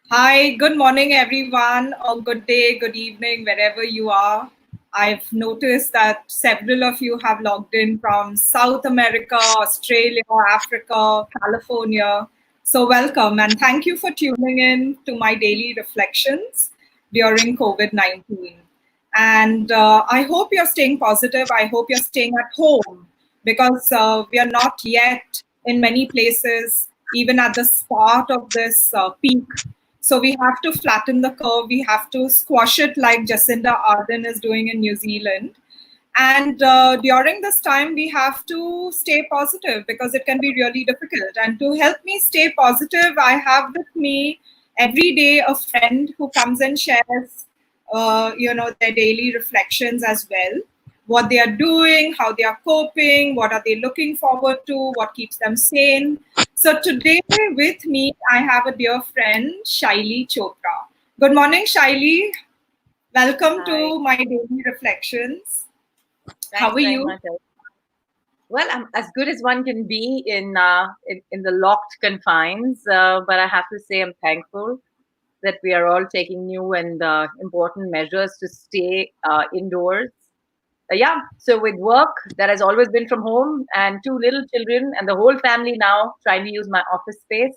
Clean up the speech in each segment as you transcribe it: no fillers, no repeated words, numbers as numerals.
Hi, good morning, everyone, or good day, good evening, wherever you are. I've noticed that several of you have logged in from South America, Australia, Africa, California. So, welcome and thank you for tuning in to my daily reflections during COVID 19. And I hope you're staying positive. I hope you're staying at home because we are not yet in many places, even at the start of this peak. So we have to flatten the curve. We have to squash it like Jacinda Ardern is doing in New Zealand. And during this time, we have to stay positive because it can be really difficult. And to help me stay positive, I have with me every day a friend who comes and shares, their daily reflections as well, what they are doing, how they are coping, what are they looking forward to, what keeps them sane. So today with me, I have a dear friend, Shaili Chopra. Good morning, Shaili. Welcome Hi, to my daily reflections. How thanks are very you? much. Well, I'm as good as one can be in the locked confines, but I have to say I'm thankful that we are all taking new and important measures to stay indoors. Yeah, so with work that has always been from home and two little children and the whole family now trying to use my office space,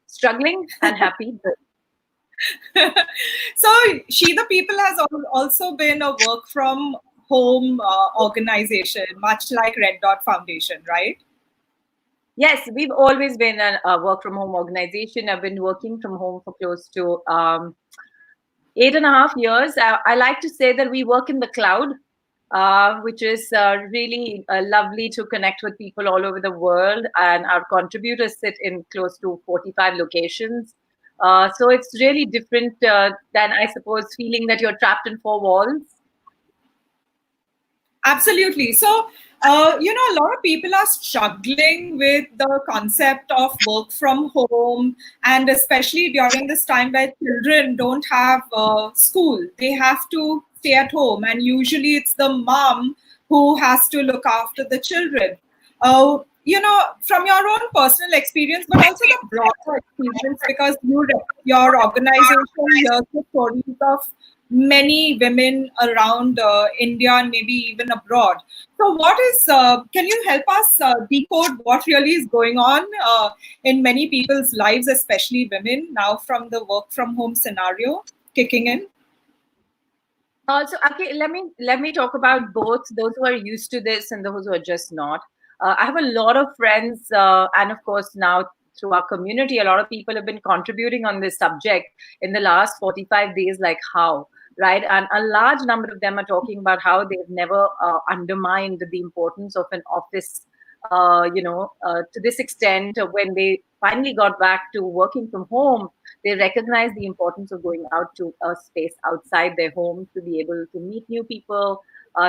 struggling and happy. So She the People has also been a work from home organization, much like Red Dot Foundation, right? Yes, we've always been a work from home organization. I've been working from home for close to 8.5 years. I like to say that we work in the cloud, which is really lovely to connect with people all over the world. And our contributors sit in close to 45 locations. So it's really different than, I suppose, feeling that you're trapped in four walls. Absolutely. So, a lot of people are struggling with the concept of work from home, and especially during this time where children don't have school, they have to stay at home, and usually it's the mom who has to look after the children. From your own personal experience, but also the broader experience, because your organization hears the stories of many women around India and maybe even abroad. So, can you help us decode what really is going on in many people's lives, especially women, now from the work from home scenario kicking in? So okay, let me talk about both those who are used to this and those who are just not. I have a lot of friends, and of course now through our community, a lot of people have been contributing on this subject in the last 45 days. Like how, right? And a large number of them are talking about how they've never undermined the importance of an office. To this extent, when they finally got back to working from home, they recognize the importance of going out to a space outside their home to be able to meet new people,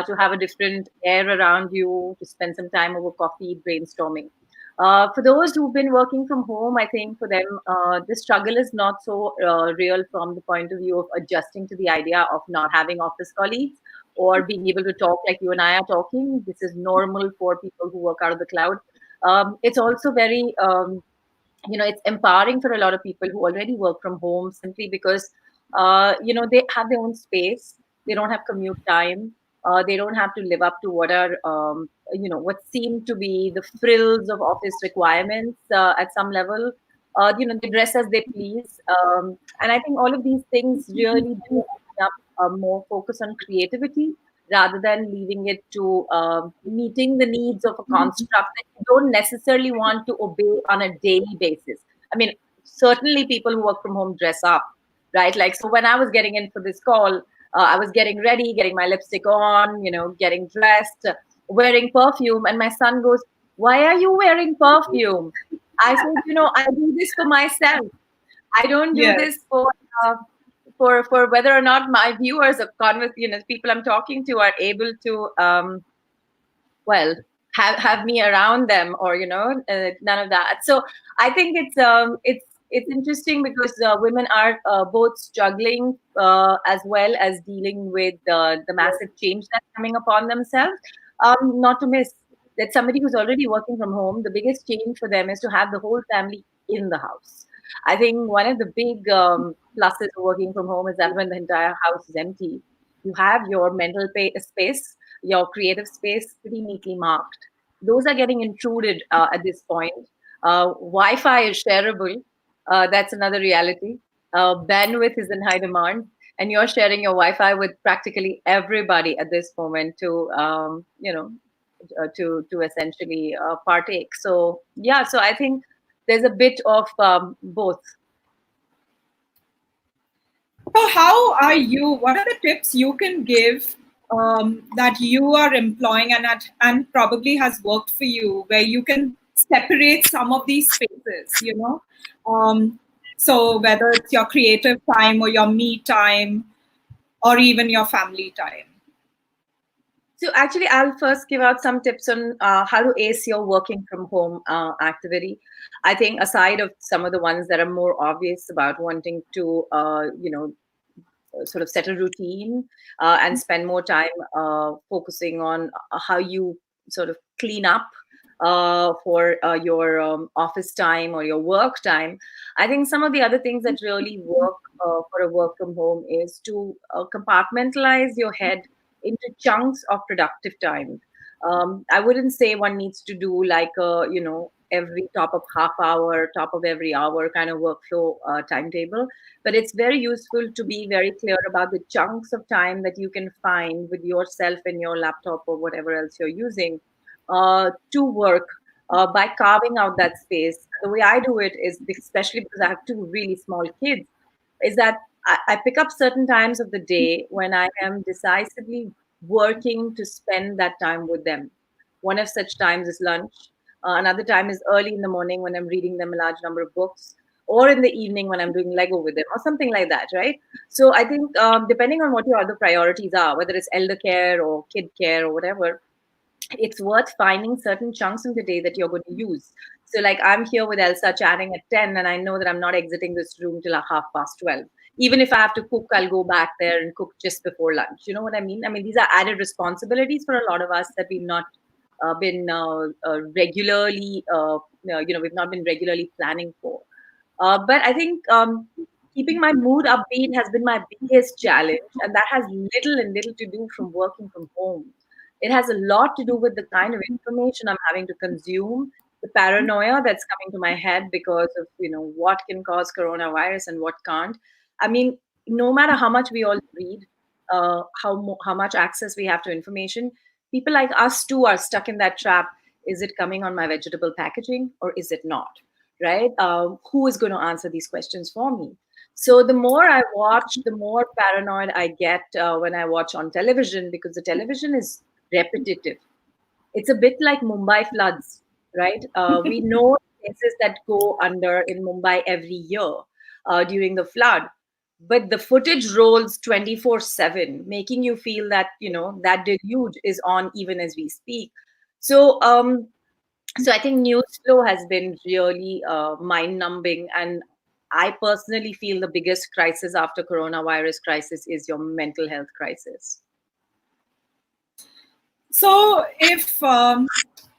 to have a different air around you, to spend some time over coffee, brainstorming. For those who've been working from home, I think for them, the struggle is not so real from the point of view of adjusting to the idea of not having office colleagues or being able to talk like you and I are talking. This is normal for people who work out of the cloud. It's also very it's empowering for a lot of people who already work from home simply because they have their own space. They don't have commute time. They don't have to live up to what are what seem to be the frills of office requirements at some level. They dress as they please, and I think all of these things really do open up a more focus on creativity rather than leaving it to meeting the needs of a construct that you don't necessarily want to obey on a daily basis. I mean, certainly people who work from home dress up, right? Like, so when I was getting in for this call, I was getting ready, getting my lipstick on, getting dressed, wearing perfume. And my son goes, "Why are you wearing perfume?" I said, I do this for myself. I don't do Yes. this uh, for whether or not my viewers or people I'm talking to are able to well have me around them, or none of that. So I think it's interesting because women are both struggling as well as dealing with the massive change that's coming upon themselves. Not to miss that somebody who's already working from home, the biggest change for them is to have the whole family in the house. I think one of the big pluses of working from home is that when the entire house is empty, you have your mental space, your creative space pretty neatly marked. Those are getting intruded at this point. Wi-Fi is shareable. That's another reality. Bandwidth is in high demand, and you're sharing your Wi-Fi with practically everybody at this moment to, to essentially partake. So yeah, so I think there's a bit of both. So, how are you? What are the tips you can give that you are employing and probably has worked for you, where you can separate some of these spaces? So whether it's your creative time or your me time, or even your family time. So actually, I'll first give out some tips on how to ace your working from home activity. I think aside of some of the ones that are more obvious about wanting to, sort of set a routine and spend more time focusing on how you sort of clean up for your office time or your work time. I think some of the other things that really work for a work from home is to compartmentalize your head into chunks of productive time. I wouldn't say one needs to do like a, every top of half hour, top of every hour kind of workflow timetable, but it's very useful to be very clear about the chunks of time that you can find with yourself and your laptop or whatever else you're using to work by carving out that space. The way I do it is, especially because I have two really small kids, is that I pick up certain times of the day when I am decisively working to spend that time with them. One of such times is lunch. Another time is early in the morning when I'm reading them a large number of books, or in the evening when I'm doing Lego with them, or something like that, right? So I think depending on what your other priorities are, whether it's elder care or kid care or whatever, it's worth finding certain chunks in the day that you're going to use. So, like, I'm here with Elsa chatting at 10, and I know that I'm not exiting this room till a 12:30. Even if I have to cook, I'll go back there and cook just before lunch. You know what I mean? I mean, these are added responsibilities for a lot of us that we've not been regularly, we've not been regularly planning for. But I think keeping my mood upbeat has been my biggest challenge, and that has little and little to do from working from home. It has a lot to do with the kind of information I'm having to consume, the paranoia that's coming to my head because of what can cause coronavirus and what can't. I mean, no matter how much we all read, how much access we have to information, people like us too are stuck in that trap. Is it coming on my vegetable packaging or is it not? Right? Who is going to answer these questions for me? So the more I watch, the more paranoid I get when I watch on television, because the television is repetitive. It's a bit like Mumbai floods, right? We know places that go under in Mumbai every year during the flood, but the footage rolls 24/7, making you feel that that deluge is on even as we speak. So so I think news flow has been really mind numbing, and I personally feel the biggest crisis after coronavirus crisis is your mental health crisis. So, if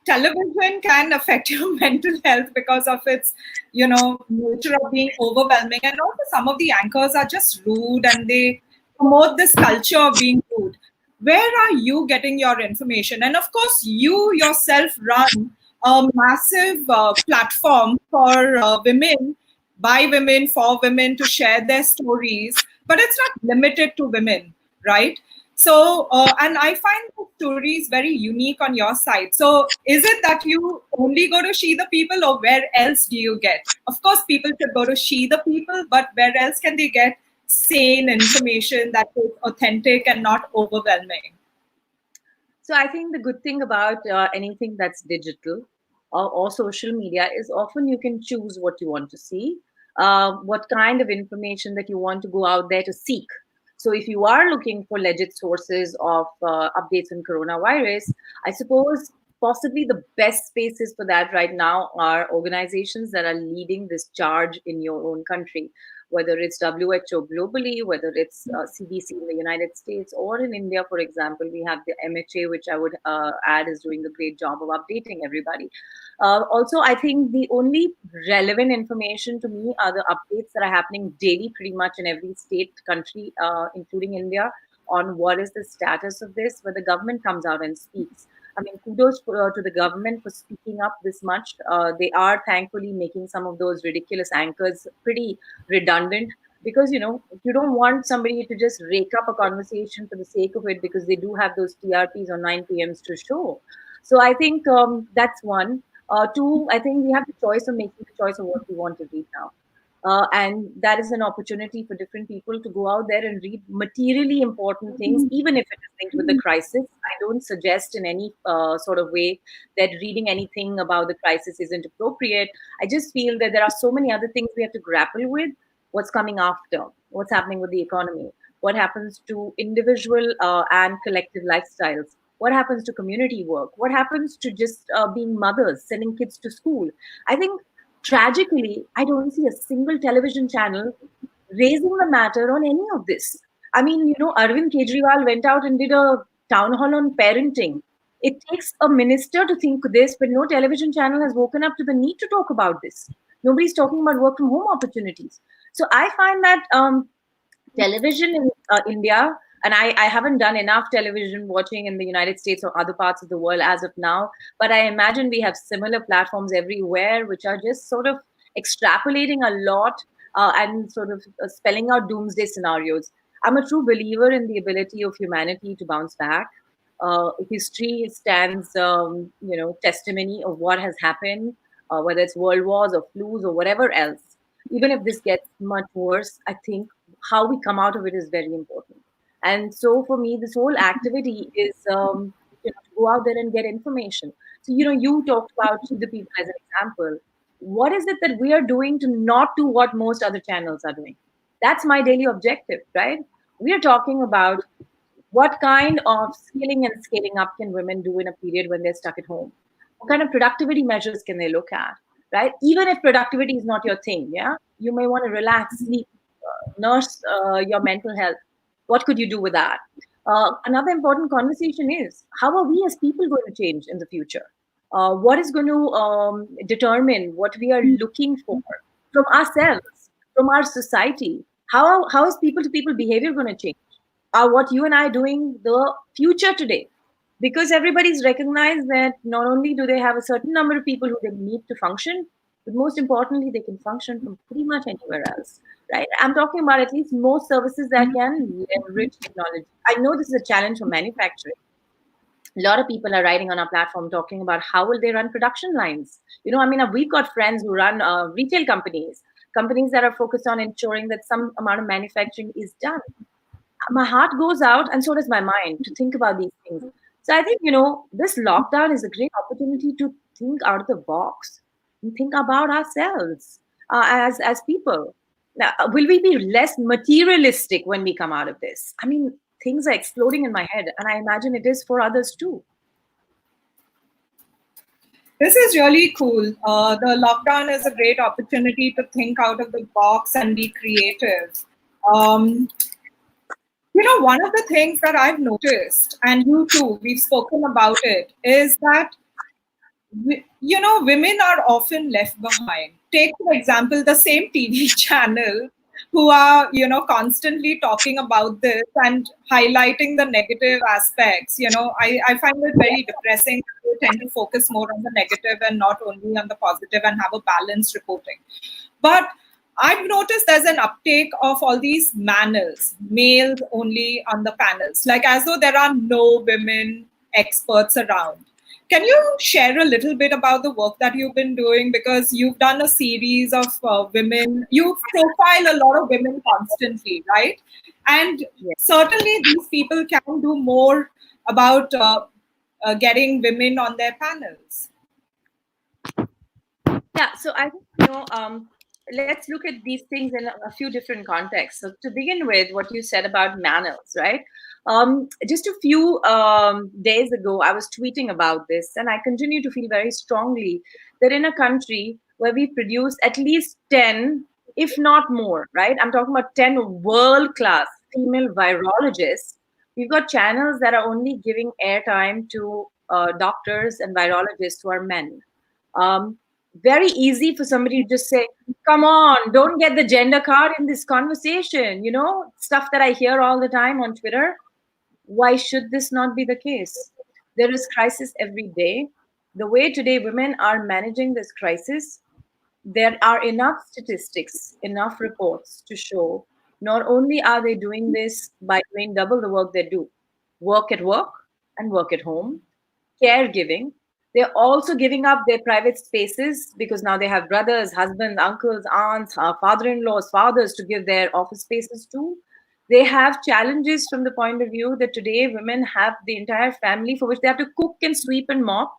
television can affect your mental health because of its, nature of being overwhelming, and also some of the anchors are just rude and they promote this culture of being rude. Where are you getting your information? And of course, you yourself run a massive platform for women, by women, for women to share their stories, but it's not limited to women, right? So, and I find the stories very unique on your side. So, is it that you only go to She the People, or where else do you get? Of course, people should go to She the People, but where else can they get sane information that is authentic and not overwhelming? So I think the good thing about anything that's digital or social media is often you can choose what you want to see, what kind of information that you want to go out there to seek. So if you are looking for legit sources of updates on coronavirus, I suppose possibly the best spaces for that right now are organizations that are leading this charge in your own country. whether it's WHO globally, whether it's CDC in the United States, or in India, for example, we have the MHA, which I would add is doing a great job of updating everybody. Also, I think the only relevant information to me are the updates that are happening daily, pretty much in every state, country, including India, on what is the status of this, where the government comes out and speaks. I mean, kudos to the government for speaking up this much. They are thankfully making some of those ridiculous anchors pretty redundant, because you don't want somebody to just rake up a conversation for the sake of it, because they do have those TRPs on 9 p.m.s to show. So I think that's one. Two, I think we have the choice of making the choice of what we want to read now. And that is an opportunity for different people to go out there and read materially important things, even if it is linked with the crisis. I don't suggest in any sort of way that reading anything about the crisis isn't appropriate. I just feel that there are so many other things we have to grapple with. What's coming after? What's happening with the economy? What happens to individual and collective lifestyles? What happens to community work? What happens to just being mothers, sending kids to school? I think tragically, I don't see a single television channel raising the matter on any of this. I mean, Arvind Kejriwal went out and did a town hall on parenting. It takes a minister to think this, but no television channel has woken up to the need to talk about this. Nobody's talking about work from home opportunities. So I find that television in India, and I haven't done enough television watching in the United States or other parts of the world as of now, but I imagine we have similar platforms everywhere, which are just sort of extrapolating a lot and sort of spelling out doomsday scenarios. I'm a true believer in the ability of humanity to bounce back. History stands, testimony of what has happened, whether it's world wars or flus or whatever else. Even if this gets much worse, I think how we come out of it is very important. And so for me, this whole activity is to go out there and get information. So, you talked about Keep the People as an example. What is it that we are doing to not do what most other channels are doing? That's my daily objective, right? We are talking about what kind of skilling and scaling up can women do in a period when they're stuck at home? What kind of productivity measures can they look at, right? Even if productivity is not your thing, yeah, you may want to relax, sleep, nurse your mental health. What could you do with that? Another important conversation is, how are we as people going to change in the future? What is going to determine what we are looking for from ourselves, from our society? How is people to people behavior going to change? Are what you and I are doing the future today? Because everybody's recognized that not only do they have a certain number of people who they need to function, but most importantly, they can function from pretty much anywhere else, right? I'm talking about at least most services that can leverage technology. I know this is a challenge for manufacturing. A lot of people are writing on our platform talking about how will they run production lines. We've got friends who run retail companies that are focused on ensuring that some amount of manufacturing is done. My heart goes out, and so does my mind, to think about these things. So I think, this lockdown is a great opportunity to think out of the box and think about ourselves as people. Now, will we be less materialistic when we come out of this? I mean, things are exploding in my head, and I imagine it is for others too. This is really cool. The lockdown is a great opportunity to think out of the box and be creative. One of the things that I've noticed, and you too, we've spoken about it, is that women are often left behind. Take, for example, the same TV channel who are, constantly talking about this and highlighting the negative aspects. I find it very depressing. They tend to focus more on the negative and not only on the positive, and have a balanced reporting. But I've noticed there's an uptake of all these males only on the panels, like as though there are no women experts around. Can you share a little bit about the work that you've been doing? Because you've done a series of women, you profile a lot of women constantly, right? And certainly these people can do more about getting women on their panels. Yeah, so I think, let's look at these things in a few different contexts. So to begin with, what you said about manners, right? Just a few days ago, I was tweeting about this, and I continue to feel very strongly that in a country where we produce at least 10 if not more, right? I'm talking about 10 world-class female virologists. We've got channels that are only giving airtime to doctors and virologists who are men. Um, Very easy for somebody to just say, come on, don't get the gender card in this conversation. You know, stuff that I hear all the time on Twitter. Why should this not be the case? There is crisis every day. The way today women are managing this crisis, there are enough statistics, enough reports to show not only are they doing this by doing double the work they do, work at work and work at home, caregiving, they're also giving up their private spaces because now they have brothers, husbands, uncles, aunts, father-in-laws, fathers to give their office spaces to. They have challenges from the point of view that today women have the entire family for which they have to cook and sweep and mop.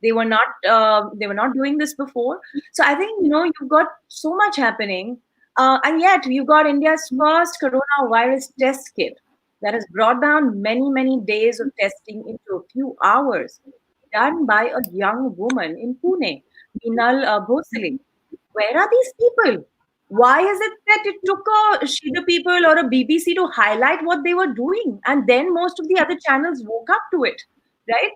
They were not doing this before. So I think, you've got so much happening, and yet you've got India's first coronavirus test kit that has brought down many days of testing into a few hours, done by a young woman in Pune, Meenal Bhosale. Where are these people? Why is it that it took a Shida People or a BBC to highlight what they were doing, and then most of the other channels woke up to it, right?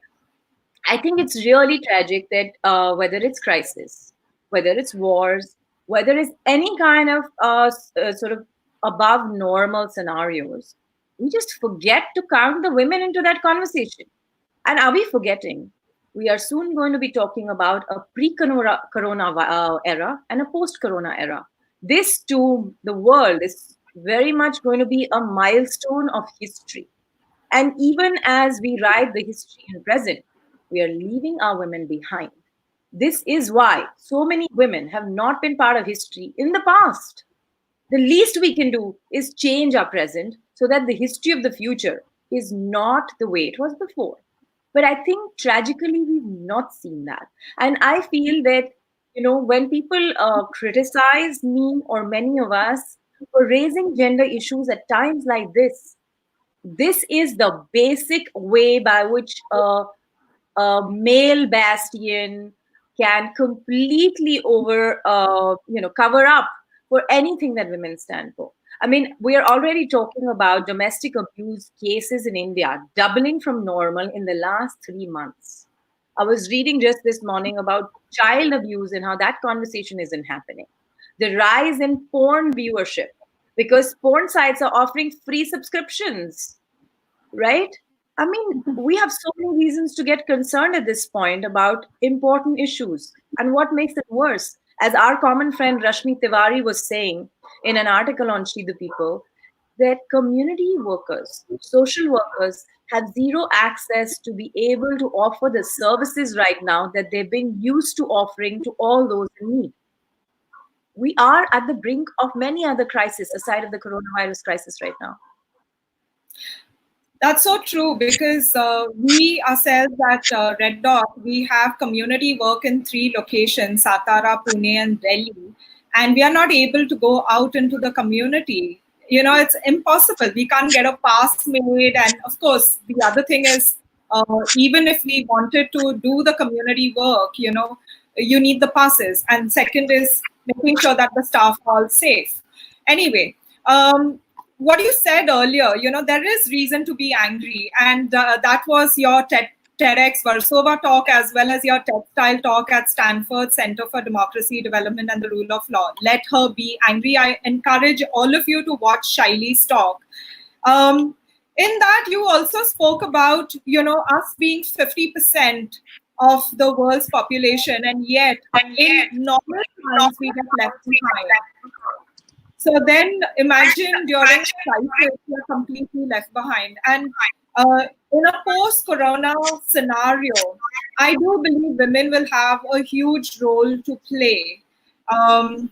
I think it's really tragic that whether it's crisis, whether it's wars, whether it's any kind of sort of above normal scenarios, we just forget to count the women into that conversation. And are we forgetting? We are soon going to be talking about a pre-corona era and a post-corona era. This, to the world, is very much going to be a milestone of history. And even as we write the history in present, we are leaving our women behind. This is why so many women have not been part of history in the past. The least we can do is change our present so that the history of the future is not the way it was before. But I think tragically, we've not seen that. And I feel that, when people criticize me or many of us for raising gender issues at times like this is the basic way by which a male bastion can completely cover up for anything that women stand for. I mean, we are already talking about domestic abuse cases in India doubling from normal in the last 3 months. I was reading just this morning about child abuse and how that conversation isn't happening. The rise in porn viewership because porn sites are offering free subscriptions, right? I mean, we have so many reasons to get concerned at this point about important issues. And what makes it worse, as our common friend Rashmi Tiwari was saying in an article on She the People, that community workers, social workers, have zero access to be able to offer the services right now that they've been used to offering to all those in need. We are at the brink of many other crises aside of the coronavirus crisis right now. That's so true because we ourselves at Red Dot, we have community work in 3 locations, Satara, Pune and Delhi. And we are not able to go out into the community. It's impossible. We can't get a pass made. And of course, the other thing is, even if we wanted to do the community work, you need the passes. And second is making sure that the staff are all safe. Anyway, what you said earlier, there is reason to be angry. And that was your TEDx Warsaw talk as well as your TED-style talk at Stanford Center for Democracy, Development and the Rule of Law. Let her be angry. I encourage all of you to watch Shaili's talk. In that, you also spoke about, us being 50% of the world's population, and yet in normal times we get left behind. So then imagine during a crisis, you're completely left behind. And in a post-corona scenario, I do believe women will have a huge role to play. How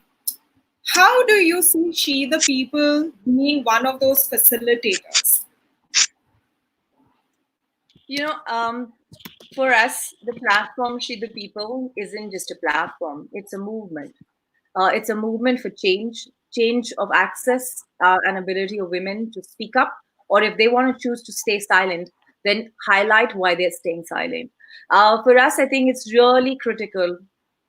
do you see She the People being one of those facilitators? For us, the platform She the People isn't just a platform, it's a movement. It's a movement for change of access and ability of women to speak up, or if they want to choose to stay silent, then highlight why they're staying silent. For us, I think it's really critical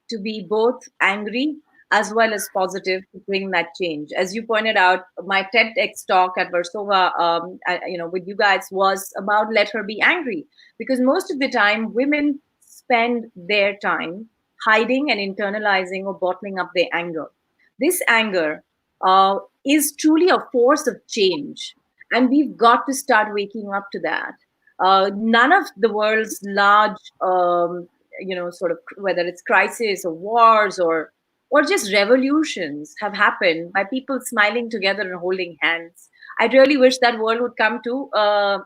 to be both angry as well as positive to bring that change. As you pointed out, my TEDx talk at Versova, with you guys was about let her be angry, because most of the time women spend their time hiding and internalizing or bottling up their anger. This anger is truly a force of change, and we've got to start waking up to that. None of the world's large, sort of, whether it's crisis or wars or just revolutions, have happened by people smiling together and holding hands. I really wish that world would come to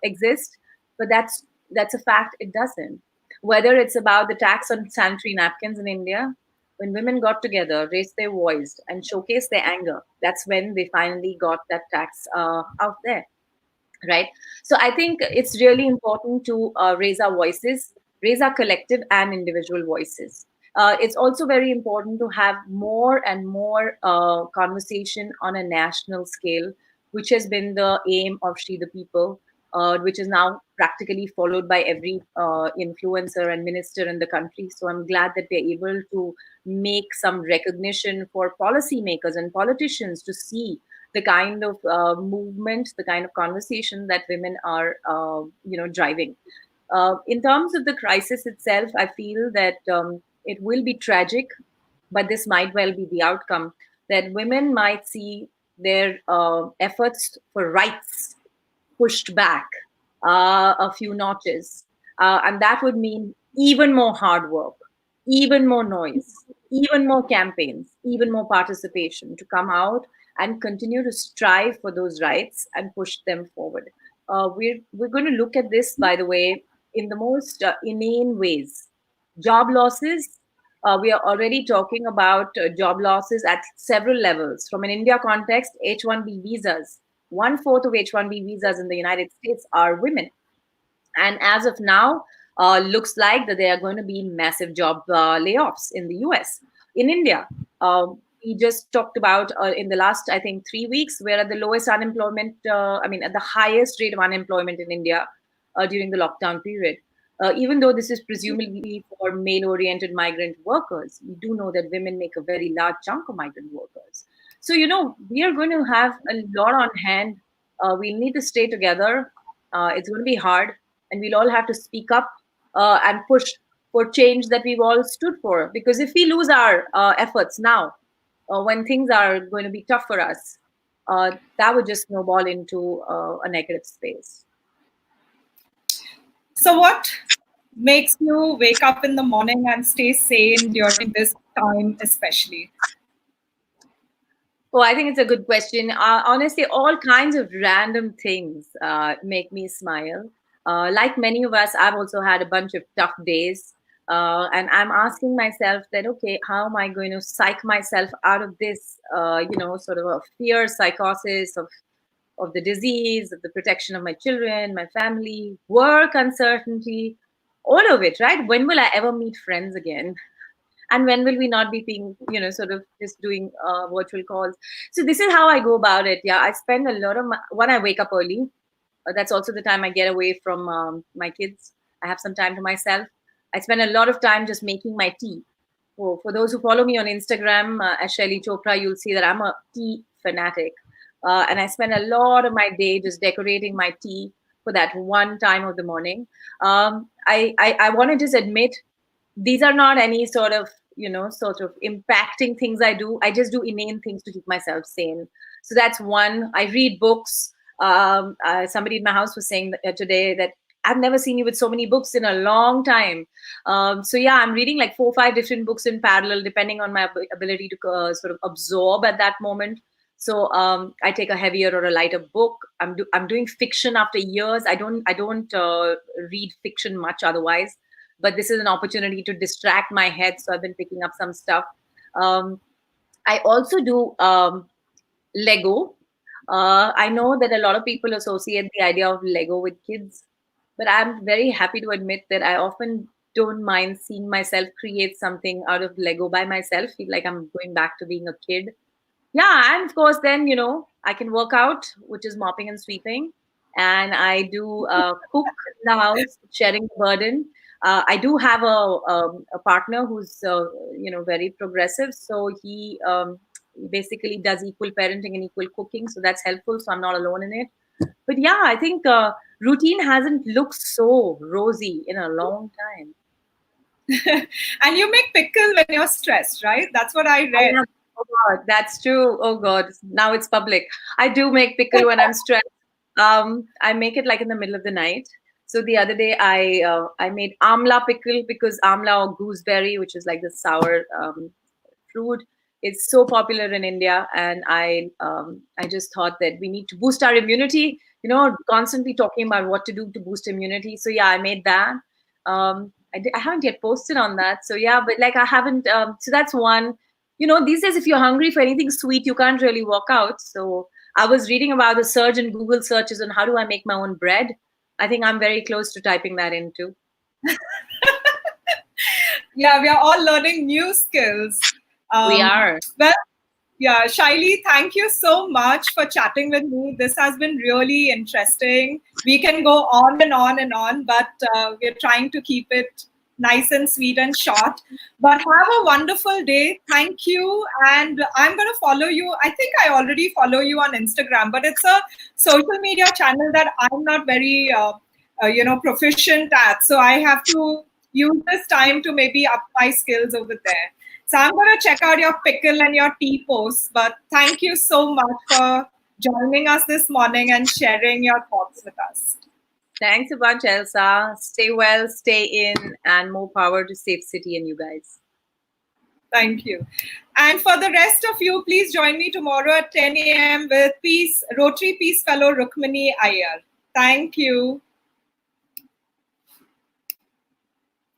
exist, but that's a fact. It doesn't. Whether it's about the tax on sanitary napkins in India, when women got together, raised their voice, and showcased their anger, that's when they finally got that tax out there, right? So I think it's really important to raise our voices, raise our collective and individual voices. It's also very important to have more and more conversation on a national scale, which has been the aim of She the People, which is now practically followed by every influencer and minister in the country. So I'm glad that we're able to make some recognition for policymakers and politicians to see the kind of movement, the kind of conversation that women are, driving. In terms of the crisis itself, I feel that it will be tragic, but this might well be the outcome, that women might see their efforts for rights pushed back a few notches. And that would mean even more hard work, even more noise, even more campaigns, even more participation to come out and continue to strive for those rights and push them forward. We're going to look at this, by the way, in the most inane ways. Job losses. We are already talking about job losses at several levels. From an India context, H-1B visas, one-fourth of H-1B visas in the United States are women. And as of now, looks like that there are going to be massive job layoffs in the US. In India, we just talked about in the last, I think, 3 weeks, we're at the lowest unemployment, at the highest rate of unemployment in India during the lockdown period. Even though this is presumably for male-oriented migrant workers, we do know that women make a very large chunk of migrant workers. So, we are going to have a lot on hand. We'll need to stay together. It's going to be hard, and we'll all have to speak up and push for change that we've all stood for. Because if we lose our efforts now, when things are going to be tough for us, that would just snowball into a negative space. So, what makes you wake up in the morning and stay sane during this time, especially? Oh, I think it's a good question. Honestly, all kinds of random things make me smile. Like many of us, I've also had a bunch of tough days. And I'm asking myself that, okay, how am I going to psych myself out of this, sort of a fear psychosis of the disease, of the protection of my children, my family, work uncertainty, all of it, right? When will I ever meet friends again? And when will we not be being, sort of just doing virtual calls? So this is how I go about it. Yeah, I spend a lot of when I wake up early. That's also the time I get away from my kids. I have some time to myself. I spend a lot of time just making my tea. For those who follow me on Instagram as Shaili Chopra, you'll see that I'm a tea fanatic. And I spend a lot of my day just decorating my tea for that one time of the morning. I want to just admit, these are not any sort of sort of impacting things I do. I just do inane things to keep myself sane. So that's one. I read books. Somebody in my house was saying today that I've never seen you with so many books in a long time. So yeah, I'm reading like 4 or 5 different books in parallel, depending on my ability to sort of absorb at that moment. So I take a heavier or a lighter book. I'm doing fiction after years. I don't read fiction much otherwise, but this is an opportunity to distract my head. So I've been picking up some stuff. I also do Lego. I know that a lot of people associate the idea of Lego with kids, but I'm very happy to admit that I often don't mind seeing myself create something out of Lego by myself. Feel like I'm going back to being a kid. Yeah, and of course, then I can work out, which is mopping and sweeping, and I do cook in the house, sharing the burden. I do have a partner who's very progressive, so he basically does equal parenting and equal cooking, so that's helpful. So I'm not alone in it. But yeah, I think routine hasn't looked so rosy in a long time. And you make pickle when you're stressed, right? That's what I I read. have, oh God, that's true. Oh God, now it's public. I do make pickle when I'm stressed. I make it like in the middle of the night. So the other day I made amla pickle because amla or gooseberry, which is like the sour fruit, is so popular in India, and I just thought that we need to boost our immunity. Constantly talking about what to do to boost immunity. So yeah, I made that. I haven't yet posted on that. So yeah, but like I haven't. So that's one. These days, if you're hungry for anything sweet, you can't really walk out. So I was reading about the surge in Google searches on how do I make my own bread. I think I'm very close to typing that in too. Yeah, we are all learning new skills. We are. Well, yeah, Shaili, thank you so much for chatting with me. This has been really interesting. We can go on and on and on, but we're trying to keep it nice and sweet and short. But have a wonderful day. Thank you. And I'm going to follow you. I think I already follow you on Instagram, but it's a social media channel that I'm not very, proficient at. So I have to use this time to maybe up my skills over there. So I'm going to check out your pickle and your tea posts. But thank you so much for joining us this morning and sharing your thoughts with us. Thanks a bunch, Elsa. Stay well, stay in, and more power to Safe City and you guys. Thank you. And for the rest of you, please join me tomorrow at 10 a.m. with Rotary Peace Fellow Rukmini Iyer. Thank you.